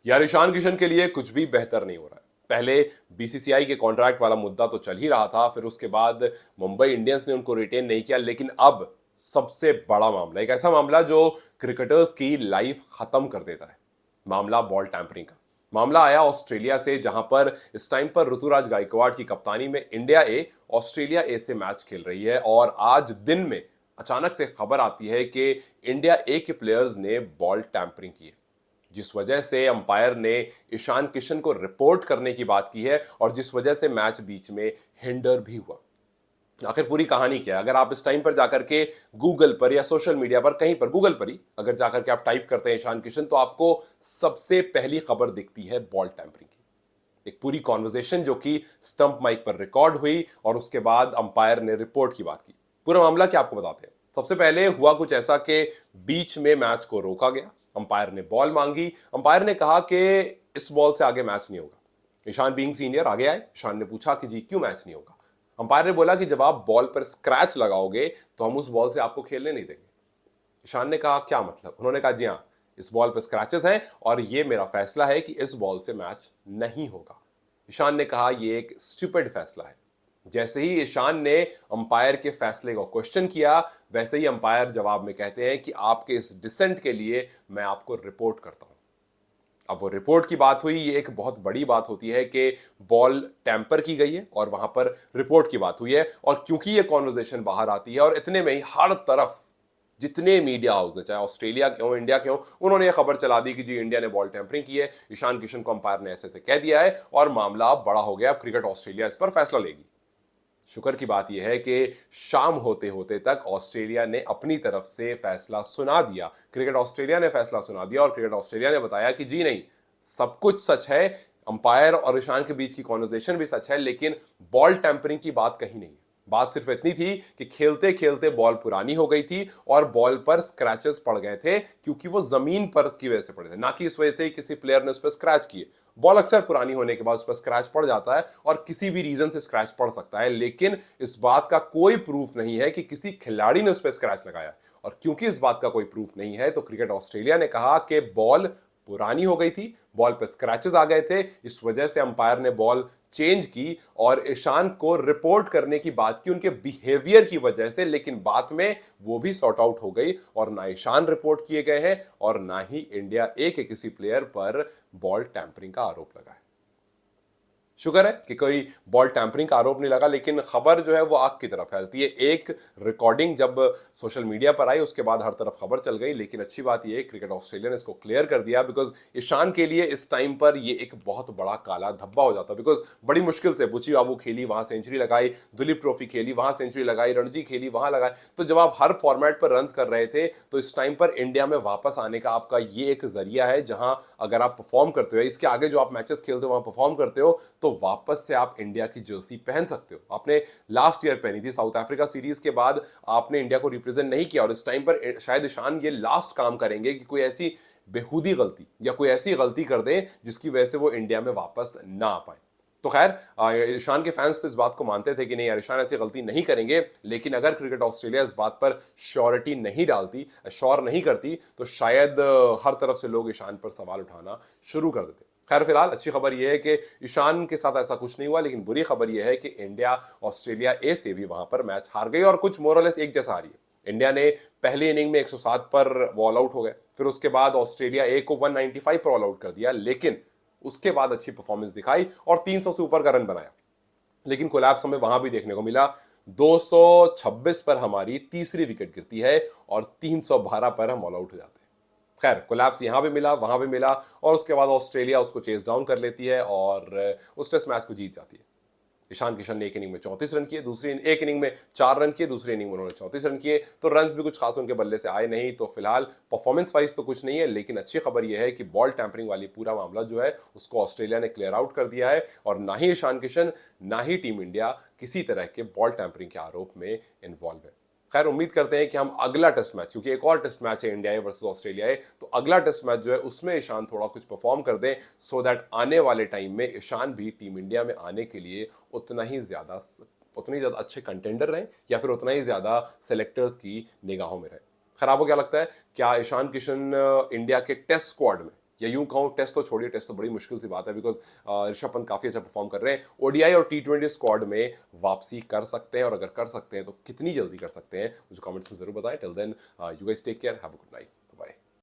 यार ईशान किशन के लिए कुछ भी बेहतर नहीं हो रहा है। पहले बीसीसीआई के कॉन्ट्रैक्ट वाला मुद्दा तो चल ही रहा था, फिर उसके बाद मुंबई इंडियंस ने उनको रिटेन नहीं किया, लेकिन अब सबसे बड़ा मामला, एक ऐसा मामला जो क्रिकेटर्स की लाइफ खत्म कर देता है। मामला बॉल टैंपरिंग का। मामला आया ऑस्ट्रेलिया से, जहां पर इस टाइम पर ऋतुराज गायकवाड़ की कप्तानी में इंडिया ए ऑस्ट्रेलिया ए से मैच खेल रही है, और आज दिन में अचानक से खबर आती है कि इंडिया ए के प्लेयर्स ने बॉल टैंपरिंग की है, जिस वजह से अंपायर ने ईशान किशन को रिपोर्ट करने की बात की है, और जिस वजह से मैच बीच में हिंडर भी हुआ। आखिर पूरी कहानी क्या है? अगर आप इस टाइम पर जाकर के गूगल पर या सोशल मीडिया पर, कहीं पर गूगल पर ही अगर जाकर के आप टाइप करते हैं ईशान किशन, तो आपको सबसे पहली खबर दिखती है बॉल टैंपरिंग की। एक पूरी कॉन्वर्जेशन जो कि स्टंप माइक पर रिकॉर्ड हुई, और उसके बाद अंपायर ने रिपोर्ट की बात की। पूरा मामला क्या आपको बताते हैं। सबसे पहले हुआ कुछ ऐसा कि बीच में मैच को रोका गया। अंपायर ने बॉल मांगी। अंपायर ने कहा कि इस बॉल से आगे मैच नहीं होगा। ईशान बीइंग सीनियर आगे आए। ईशान ने पूछा कि जी क्यों मैच नहीं होगा। अंपायर ने बोला कि जब आप बॉल पर स्क्रैच लगाओगे तो हम उस बॉल से आपको खेलने नहीं देंगे। ईशान ने कहा क्या मतलब? उन्होंने कहा जी हाँ, इस बॉल पर स्क्रैचेस हैं और ये मेरा फैसला है कि इस बॉल से मैच नहीं होगा। ईशान ने कहा यह एक स्टूपिड फैसला है। जैसे ही ईशान ने अंपायर के फैसले को क्वेश्चन किया, वैसे ही अंपायर जवाब में कहते हैं कि आपके इस डिसेंट के लिए मैं आपको रिपोर्ट करता हूं। अब वो रिपोर्ट की बात हुई, ये एक बहुत बड़ी बात होती है कि बॉल टैंपर की गई है और वहां पर रिपोर्ट की बात हुई है। और क्योंकि ये कॉन्वर्जेशन बाहर आती है, और इतने में ही हर तरफ जितने मीडिया हाउस है, चाहे ऑस्ट्रेलिया के हो इंडिया के हो, उन्होंने ये खबर चला दी कि जी इंडिया ने बॉल टैंपरिंग की है, ईशान किशन को अंपायर ने ऐसे ऐसे कह दिया है, और मामला अब बड़ा हो गया। अब क्रिकेट ऑस्ट्रेलिया इस पर फैसला लेगी। शुक्र की बात यह है कि शाम होते होते तक ऑस्ट्रेलिया ने अपनी तरफ से फैसला सुना दिया। क्रिकेट ऑस्ट्रेलिया ने फैसला सुना दिया, और क्रिकेट ऑस्ट्रेलिया ने बताया कि जी नहीं, सब कुछ सच है। अंपायर और ईशान के बीच की कॉन्वर्सेशन भी सच है, लेकिन बॉल टैंपरिंग की बात कहीं नहीं है। बात सिर्फ इतनी थी कि खेलते खेलते बॉल पुरानी हो गई थी और बॉल पर स्क्रैचेस पड़ गए थे, क्योंकि वो जमीन पर की वजह से पड़े थे, ना कि इस वजह से किसी प्लेयर ने उस पर स्क्रैच किए। बॉल अक्सर पुरानी होने के बाद उस पर स्क्रैच पड़ जाता है, और किसी भी रीजन से स्क्रैच पड़ सकता है, लेकिन इस बात का कोई प्रूफ नहीं है कि किसी खिलाड़ी ने उस पर स्क्रैच लगाया। और क्योंकि इस बात का कोई प्रूफ नहीं है, तो क्रिकेट ऑस्ट्रेलिया ने कहा कि बॉल पुरानी हो गई थी, बॉल पे स्क्रैचेस आ गए थे, इस वजह से अंपायर ने बॉल चेंज की और ईशान को रिपोर्ट करने की बात की उनके बिहेवियर की वजह से। लेकिन बाद में वो भी सॉर्ट आउट हो गई, और ना ईशान रिपोर्ट किए गए हैं और ना ही इंडिया ए के किसी प्लेयर पर बॉल टैंपरिंग का आरोप लगा है। शुक्र है कि कोई बॉल टैंपरिंग का आरोप नहीं लगा, लेकिन खबर जो है वो आग की तरह फैलती है। एक रिकॉर्डिंग जब सोशल मीडिया पर आई, उसके बाद हर तरफ खबर चल गई। लेकिन अच्छी बात यह है क्रिकेट ऑस्ट्रेलिया ने इसको क्लियर कर दिया, बिकॉज ईशान के लिए इस टाइम पर ये एक बहुत बड़ा काला धब्बा हो जाता। बिकॉज बड़ी मुश्किल से बुची बाबू खेली, वहां सेंचुरी लगाई, दुलीप ट्रॉफी खेली, वहां सेंचुरी लगाई, रणजी खेली, वहां लगाई। तो जब आप हर फॉर्मेट पर रन कर रहे थे, तो इस टाइम पर इंडिया में वापस आने का आपका ये एक जरिया है, जहां अगर आप परफॉर्म करते हो, इसके आगे जो आप मैचेस खेलते हो वहां परफॉर्म करते हो, तो वापस से आप इंडिया की जर्सी पहन सकते हो। आपने लास्ट ईयर पहनी थी, साउथ अफ्रीका सीरीज के बाद आपने इंडिया को रिप्रेजेंट नहीं किया, और इस टाइम पर शायद ईशान ये लास्ट काम करेंगे कि कोई ऐसी बेहूदी गलती या कोई ऐसी गलती कर दें जिसकी वजह से वो इंडिया में वापस ना आ पाए। तो खैर, ईशान के फैंस तो इस बात को मानते थे कि नहीं यार, ईशान ऐसी गलती नहीं करेंगे। लेकिन अगर क्रिकेट ऑस्ट्रेलिया इस बात पर श्योरिटी नहीं डालती, श्योर नहीं करती, तो शायद हर तरफ से लोग ईशान पर सवाल उठाना शुरू कर देते। खैर फिलहाल अच्छी खबर यह है कि ईशान के साथ ऐसा कुछ नहीं हुआ, लेकिन बुरी खबर यह है कि इंडिया ऑस्ट्रेलिया ए से भी वहां पर मैच हार गई, और कुछ मोरलेस एक जैसा हारी है। इंडिया ने पहली इनिंग में 107 पर ऑल आउट हो गए, फिर उसके बाद ऑस्ट्रेलिया ए को 195 पर ऑल आउट कर दिया, लेकिन उसके बाद अच्छी परफॉर्मेंस दिखाई और 300 से ऊपर का रन बनाया। लेकिन कोलैप्स हमें वहां भी देखने को मिला। 226 पर हमारी तीसरी विकेट गिरती है और 312 पर हम ऑल आउट हो जाते हैं। खैर, कोलैप्स यहां भी मिला, वहां भी मिला, और उसके बाद ऑस्ट्रेलिया उसको चेस डाउन कर लेती है और उस टेस्ट मैच को जीत जाती है। ईशान किशन ने एक इनिंग में 34 रन किए, दूसरी एक इनिंग में 4 रन किए, दूसरी इनिंग में उन्होंने 34 रन किए। तो रन्स भी कुछ खास उनके बल्ले से आए नहीं। तो फिलहाल परफॉर्मेंस वाइज तो कुछ नहीं है, लेकिन अच्छी खबर यह है कि बॉल टैंपरिंग वाली पूरा मामला जो है उसको ऑस्ट्रेलिया ने क्लियर आउट कर दिया है, और ना ही ईशान किशन ना ही टीम इंडिया किसी तरह के बॉल टैंपरिंग के आरोप में इन्वॉल्व है। खैर, उम्मीद करते हैं कि हम अगला टेस्ट मैच, क्योंकि एक और टेस्ट मैच है इंडिया ए वर्सेस ऑस्ट्रेलिया है, तो अगला टेस्ट मैच जो है उसमें ईशान थोड़ा कुछ परफॉर्म कर दें, सो दैट आने वाले टाइम में ईशान भी टीम इंडिया में आने के लिए उतनी ज्यादा अच्छे कंटेंडर रहें, या फिर उतना ही ज्यादा सेलेक्टर्स की निगाहों में रहे। खैर, आपको क्या लगता है, क्या ईशान किशन इंडिया के टेस्ट स्क्वाड में या यूं कहूँ टेस्ट तो छोड़िए, टेस्ट तो बड़ी मुश्किल सी बात है, बिकॉज ऋषभ पंत काफी अच्छा परफॉर्म कर रहे हैं। ओडीआई और टी20 स्क्वाड में वापसी कर सकते हैं, और अगर कर सकते हैं तो कितनी जल्दी कर सकते हैं, मुझे कमेंट्स में जरूर बताएं। Till then you guys take care, have a good night.